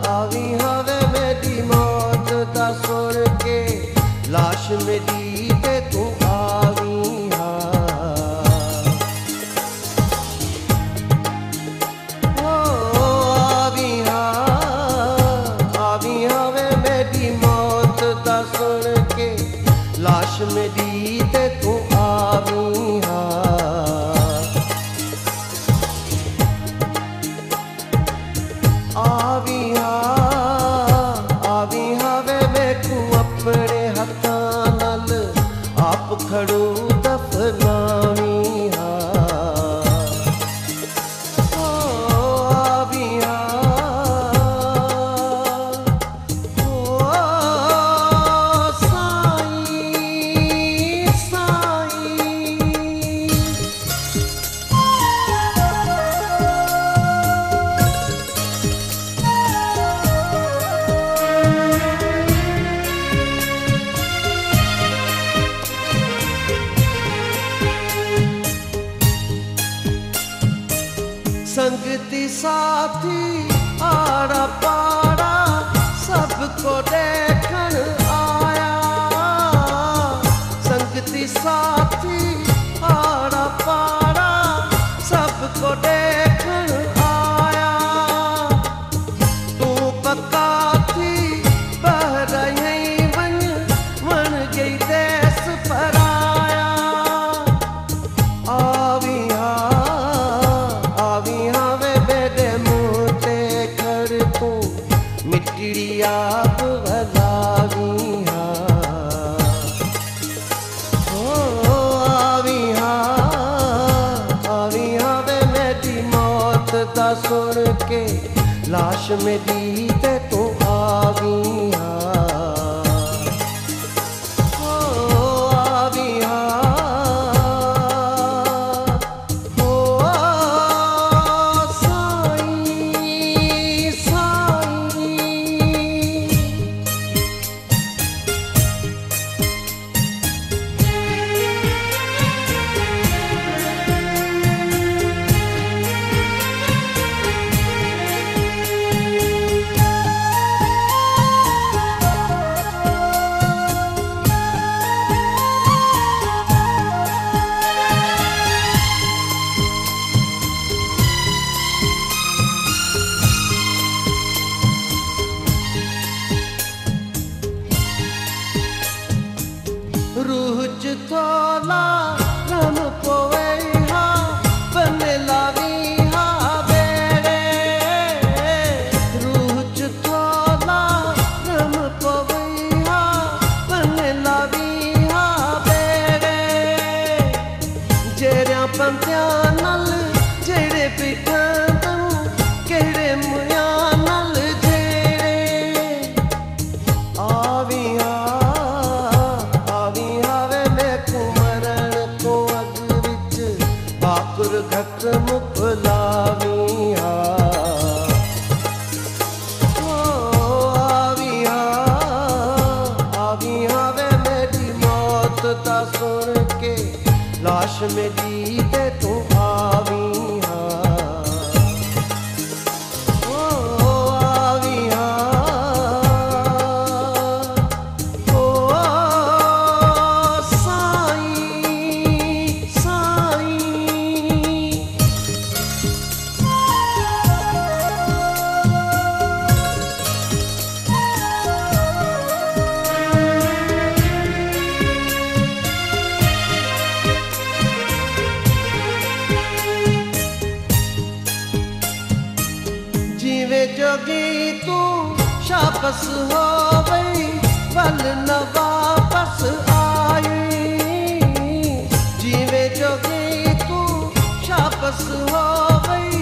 आवी हाँ वे मेरी मौत दा सुन के लाश मेरी ते तू आवी हाँ वे मेरी मौत दा सुन के लाश मेरी ते तू आवी आवी हाँ वे मैनू अपने हथां नाल आप खड़ू दफनावी संगती साथी आड़ा पाड़ा सबको देखन आया। संगती साथी आड़ा पाड़ा सबको देखन आया। तू पक्का थी बहर यहीं मन गई देश पराया। आवी हाँ वे मेरे मुँह ते कर तू मिट्टी आप भलावी आवी हाँ वे मेरी मौत दा सुन के लाश मेरी ते तू आवी रूह च थोला रम पोवे हाँ बन लावी हाँ बेड़े। रूह च थोला रम पोवे हाँ बन लावी हाँ बेड़े। जेड़िया पंथियां नाल जेड़े पिठां तू केड़े मुयां नाल जेड़े। आवी घट मुखलावी आवी हाँ वे मेरी मौत दा सुन के लाश मेरी ते तू आवी जोगी तू शापस हो गई पल न वापस आई। जीवे जोगी तू शापस हो गई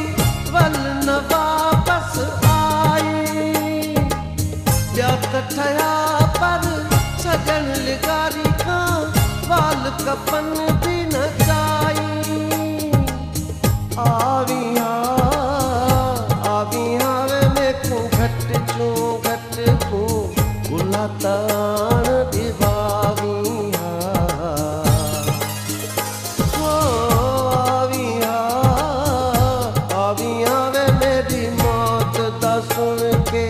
पल न वापस आई। ब्याह ठया पर सजन लिगारी का वाल कपन भी न जाई। आवी हाँ वे मैनू घट चू घट को गुला तान दिवावी आवी हाँ वे मेरी माँ सुन के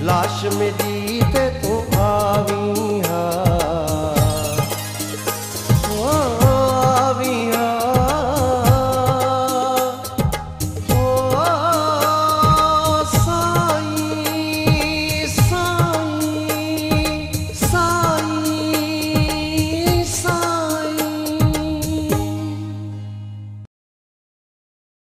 लाश मेरी ते तू आवी।